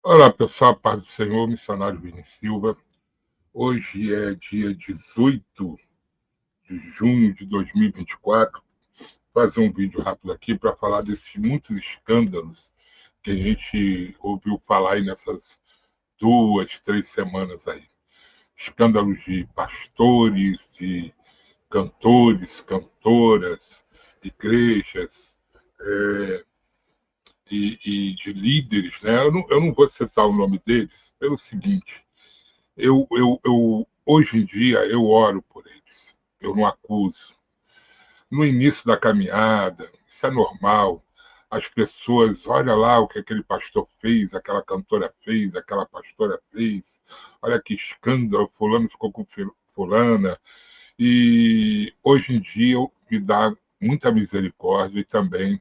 Olá, pessoal, paz do Senhor, missionário Vini Silva. Hoje é dia 18 de junho de 2024. Vou fazer um vídeo rápido aqui para falar desses muitos escândalos que a gente ouviu falar aí nessas 2, 3 semanas aí. Escândalos de pastores, de cantores, cantoras, igrejas, e de líderes, né? Eu não vou citar o nome deles pelo seguinte: hoje em dia, eu oro por eles. Eu não acuso. No início da caminhada, isso é normal. As pessoas, olha lá o que aquele pastor fez, aquela cantora fez, aquela pastora fez. Olha que escândalo, fulano ficou com fulana. E hoje em dia me dá muita misericórdia e também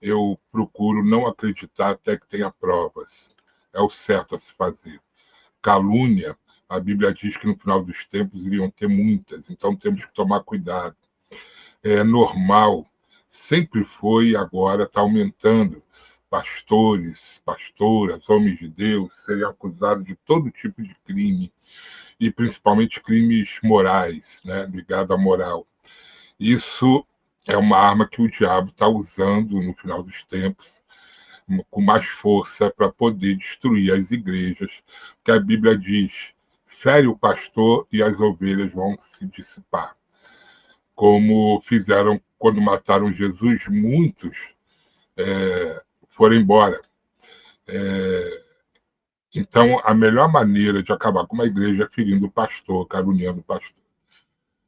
eu procuro não acreditar até que tenha provas. É o certo a se fazer. Calúnia, a Bíblia diz que no final dos tempos iriam ter muitas, então temos que tomar cuidado. É normal, sempre foi e agora está aumentando. Pastores, pastoras, homens de Deus serem acusados de todo tipo de crime, e principalmente crimes morais, né, ligado à moral. Isso é uma arma que o diabo está usando no final dos tempos, com mais força para poder destruir as igrejas, que a Bíblia diz: fere o pastor e as ovelhas vão se dissipar. Como fizeram quando mataram Jesus, muitos foram embora. Então, a melhor maneira de acabar com uma igreja é ferindo o pastor, caluniando o pastor.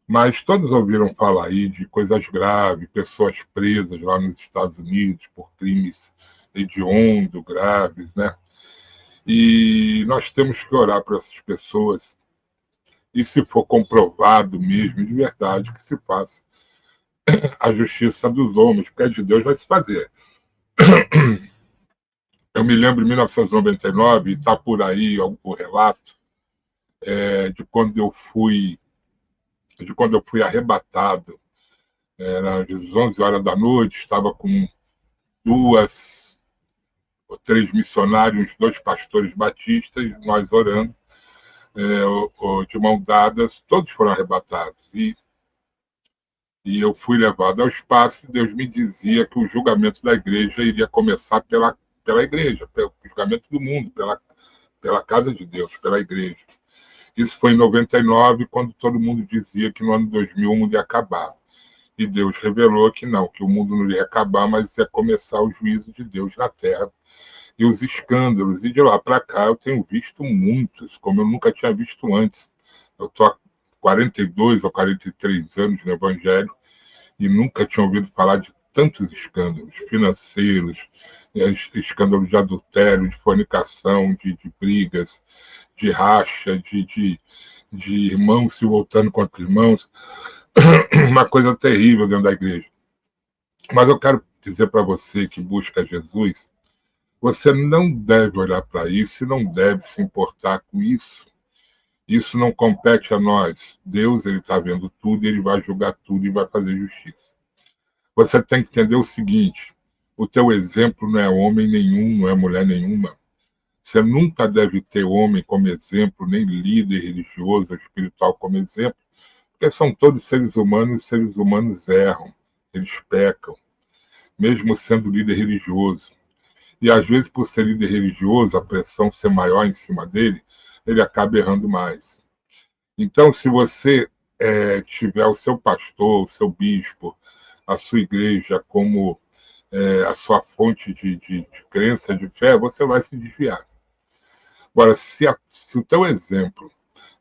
Mas todos ouviram falar aí de coisas graves, pessoas presas lá nos Estados Unidos por crimes hediondos, graves, né? E nós temos que orar para essas pessoas. E se for comprovado mesmo, de verdade, que se faça a justiça dos homens, porque a de Deus vai se fazer. Eu me lembro em 1999, e está por aí o relato, de quando eu fui arrebatado. Era às 11 horas da noite, estava com 2 ou 3 missionários, 2 pastores batistas, nós orando, de mão dadas, todos foram arrebatados. E eu fui levado ao espaço, e Deus me dizia que o julgamento da igreja iria começar pela igreja, pelo julgamento do mundo, pela casa de Deus, pela igreja. Isso foi em 99, quando todo mundo dizia que no ano 2000 o mundo ia acabar. E Deus revelou que não, que o mundo não ia acabar, mas ia começar o juízo de Deus na terra e os escândalos. E de lá para cá eu tenho visto muitos, como eu nunca tinha visto antes. Eu estou há 42 ou 43 anos no Evangelho e nunca tinha ouvido falar de tantos escândalos financeiros, escândalos de adultério, de fornicação, de brigas, de racha, de irmãos se voltando contra irmãos, uma coisa terrível dentro da igreja. Mas eu quero dizer para você que busca Jesus, você não deve olhar para isso e não deve se importar com isso. Isso não compete a nós. Deus, ele está vendo tudo, ele vai julgar tudo e vai fazer justiça. Você tem que entender o seguinte: o teu exemplo não é homem nenhum, não é mulher nenhuma. Você nunca deve ter homem como exemplo, nem líder religioso ou espiritual como exemplo, porque são todos seres humanos, e seres humanos erram, eles pecam, mesmo sendo líder religioso. E às vezes, por ser líder religioso, a pressão ser maior em cima dele, ele acaba errando mais. Então, se você tiver o seu pastor, o seu bispo, a sua igreja como a sua fonte de crença, de fé, você vai se desviar. Agora, se o teu exemplo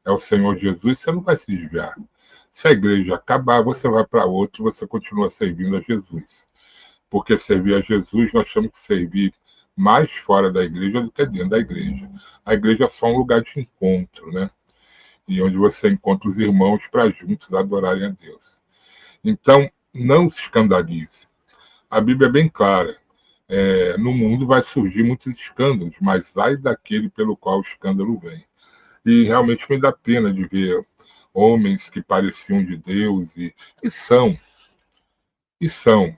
é o Senhor Jesus, você não vai se desviar. Se a igreja acabar, você vai para outra e você continua servindo a Jesus. Porque servir a Jesus, nós temos que servir mais fora da igreja do que dentro da igreja. A igreja é só um lugar de encontro, né? E onde você encontra os irmãos para juntos adorarem a Deus. Então, não se escandalize. A Bíblia é bem clara. No mundo vai surgir muitos escândalos, mas ai daquele pelo qual o escândalo vem. E realmente me dá pena de ver homens que pareciam de Deus e são, e são,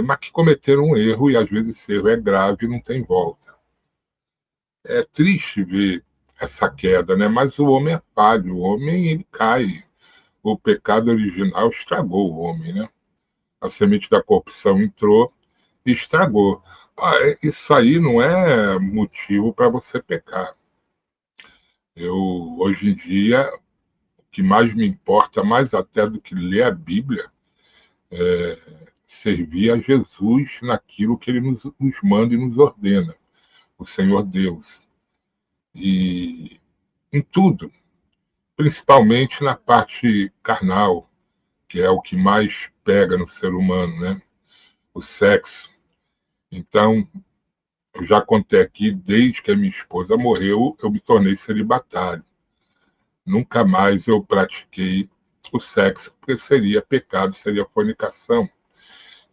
mas que cometeram um erro, e às vezes esse erro é grave e não tem volta. É triste ver essa queda, né? Mas o homem é falho, o homem ele cai. O pecado original estragou o homem, né? A semente da corrupção entrou e estragou. Isso aí não é motivo para você pecar. Hoje em dia, o que mais me importa, mais até do que ler a Bíblia, é servir a Jesus naquilo que ele nos manda e nos ordena, o Senhor Deus. E em tudo, principalmente na parte carnal, que é o que mais pega no ser humano, né? O sexo. Então, eu já contei aqui, desde que a minha esposa morreu, eu me tornei celibatário. Nunca mais eu pratiquei o sexo, porque seria pecado, seria fornicação.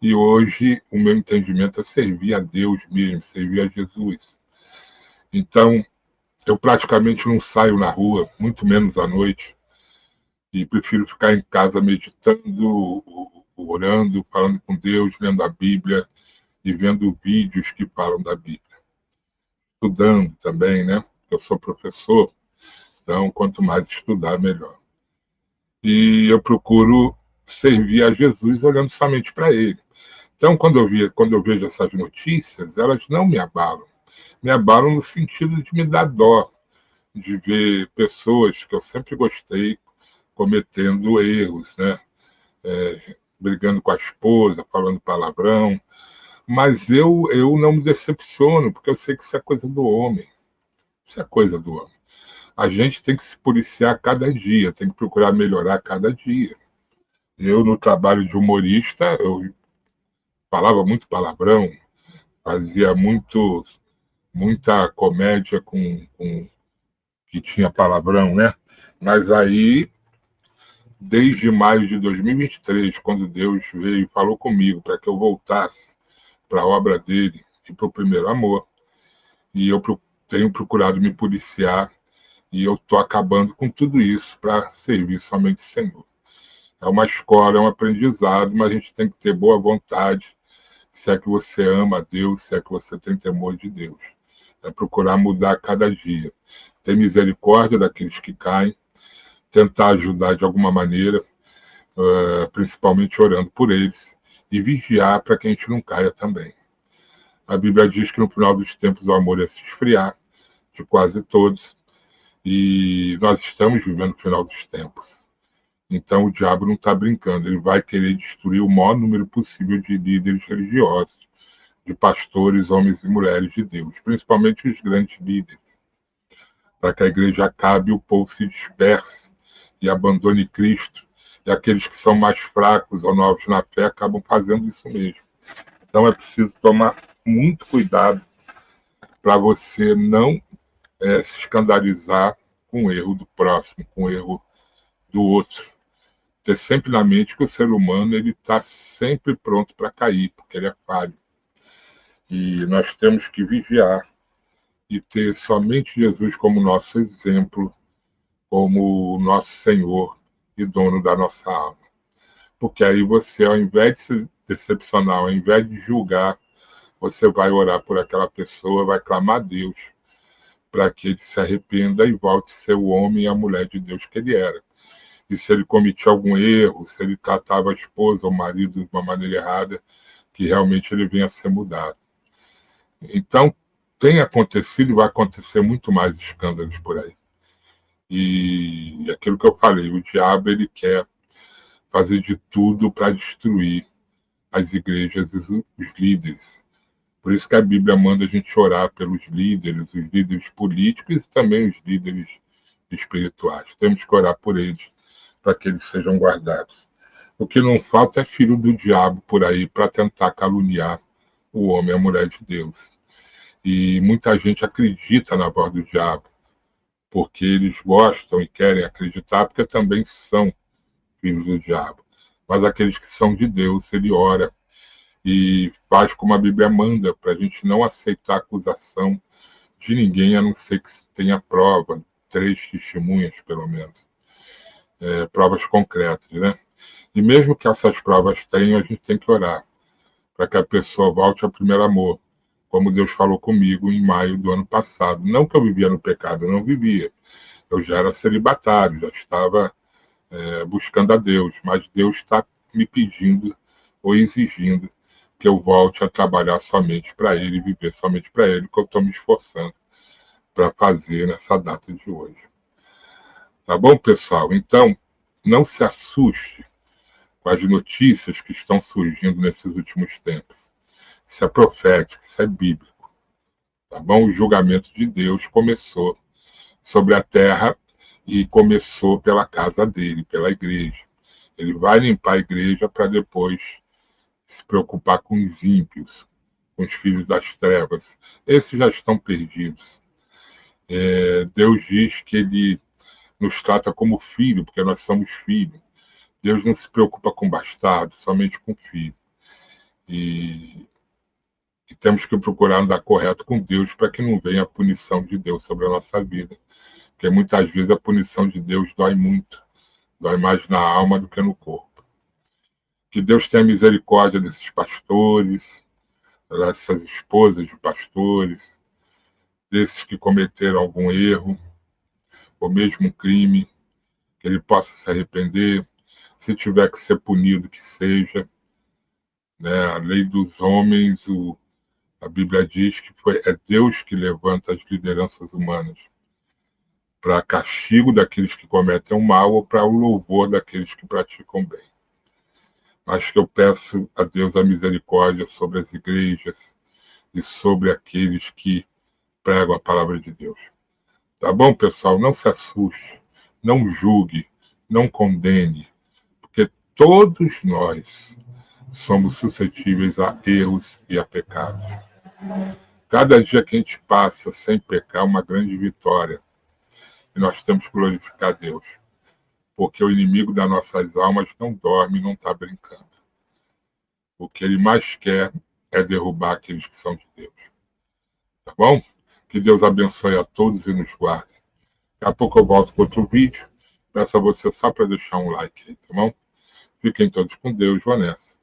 E hoje o meu entendimento é servir a Deus mesmo, servir a Jesus. Então, eu praticamente não saio na rua, muito menos à noite, e prefiro ficar em casa meditando, orando, falando com Deus, lendo a Bíblia e vendo vídeos que falam da Bíblia. Estudando também, né? Eu sou professor, então quanto mais estudar, melhor. E eu procuro servir a Jesus olhando somente para Ele. Então, quando eu vejo essas notícias, elas não me abalam. Me abalam no sentido de me dar dó, de ver pessoas que eu sempre gostei cometendo erros, né? Brigando com a esposa, falando palavrão. Mas eu não me decepciono, porque eu sei que isso é coisa do homem. Isso é coisa do homem. A gente tem que se policiar cada dia, tem que procurar melhorar cada dia. Eu, no trabalho de humorista, eu falava muito palavrão, fazia muita comédia com que tinha palavrão, né? Mas aí, desde maio de 2023, quando Deus veio e falou comigo para que eu voltasse para a obra dele e para o primeiro amor, e eu tenho procurado me policiar, e eu estou acabando com tudo isso para servir somente o Senhor. É uma escola, é um aprendizado, mas a gente tem que ter boa vontade, se é que você ama a Deus, se é que você tem temor de Deus. É procurar mudar cada dia. Ter misericórdia daqueles que caem, tentar ajudar de alguma maneira, principalmente orando por eles, e vigiar para que a gente não caia também. A Bíblia diz que no final dos tempos o amor ia se esfriar, de quase todos, e nós estamos vivendo o final dos tempos. Então o diabo não está brincando, ele vai querer destruir o maior número possível de líderes religiosos, de pastores, homens e mulheres de Deus, principalmente os grandes líderes, para que a igreja acabe e o povo se disperse e abandone Cristo. E aqueles que são mais fracos ou novos na fé acabam fazendo isso mesmo. Então é preciso tomar muito cuidado para você não se escandalizar com o erro do próximo, com o erro do outro. Ter sempre na mente que o ser humano ele está sempre pronto para cair, porque ele é falho. E nós temos que vigiar e ter somente Jesus como nosso exemplo, como nosso Senhor e dono da nossa alma. Porque aí você, ao invés de se decepcionar, ao invés de julgar, você vai orar por aquela pessoa, vai clamar a Deus para que ele se arrependa e volte a ser o homem e a mulher de Deus que ele era. E se ele cometia algum erro, se ele tratava a esposa ou o marido de uma maneira errada, que realmente ele venha a ser mudado. Então, tem acontecido e vai acontecer muito mais escândalos por aí. E aquilo que eu falei, o diabo ele quer fazer de tudo para destruir as igrejas e os líderes. Por isso que a Bíblia manda a gente orar pelos líderes, os líderes políticos e também os líderes espirituais. Temos que orar por eles, para que eles sejam guardados. O que não falta é filho do diabo por aí para tentar caluniar o homem e a mulher de Deus. E muita gente acredita na voz do diabo, porque eles gostam e querem acreditar, porque também são filhos do diabo. Mas aqueles que são de Deus, ele ora e faz como a Bíblia manda, para a gente não aceitar acusação de ninguém, a não ser que tenha prova, 3 testemunhas, pelo menos. Provas concretas, né? E mesmo que essas provas tenham, a gente tem que orar, para que a pessoa volte ao primeiro amor, como Deus falou comigo em maio do ano passado. Não que eu vivia no pecado, eu não vivia. Eu já era celibatário, já estava buscando a Deus, mas Deus está me pedindo ou exigindo que eu volte a trabalhar somente para Ele, viver somente para Ele, que eu estou me esforçando para fazer nessa data de hoje. Tá bom, pessoal? Então, não se assuste com as notícias que estão surgindo nesses últimos tempos. Isso é profético, isso é bíblico. Tá bom? O julgamento de Deus começou sobre a terra e começou pela casa dele, pela igreja. Ele vai limpar a igreja para depois se preocupar com os ímpios, com os filhos das trevas. Esses já estão perdidos. Deus diz que Ele nos trata como filho, porque nós somos filhos. Deus não se preocupa com bastardo, somente com filho. E temos que procurar andar correto com Deus para que não venha a punição de Deus sobre a nossa vida. Porque muitas vezes a punição de Deus dói muito. Dói mais na alma do que no corpo. Que Deus tenha misericórdia desses pastores, dessas esposas de pastores, desses que cometeram algum erro, ou mesmo um crime, que ele possa se arrepender, se tiver que ser punido, que seja. Né? A lei dos homens, a Bíblia diz que é Deus que levanta as lideranças humanas para castigo daqueles que cometem o mal ou para o louvor daqueles que praticam bem. Mas que eu peço a Deus a misericórdia sobre as igrejas e sobre aqueles que pregam a palavra de Deus. Tá bom, pessoal? Não se assuste, não julgue, não condene, porque todos nós somos suscetíveis a erros e a pecados. Cada dia que a gente passa sem pecar é uma grande vitória. E nós temos que glorificar a Deus, porque o inimigo das nossas almas não dorme, não está brincando. O que ele mais quer é derrubar aqueles que são de Deus. Tá bom? Que Deus abençoe a todos e nos guarde. Daqui a pouco eu volto com outro vídeo. Peço a você só para deixar um like aí, tá bom? Fiquem todos com Deus, Vanessa.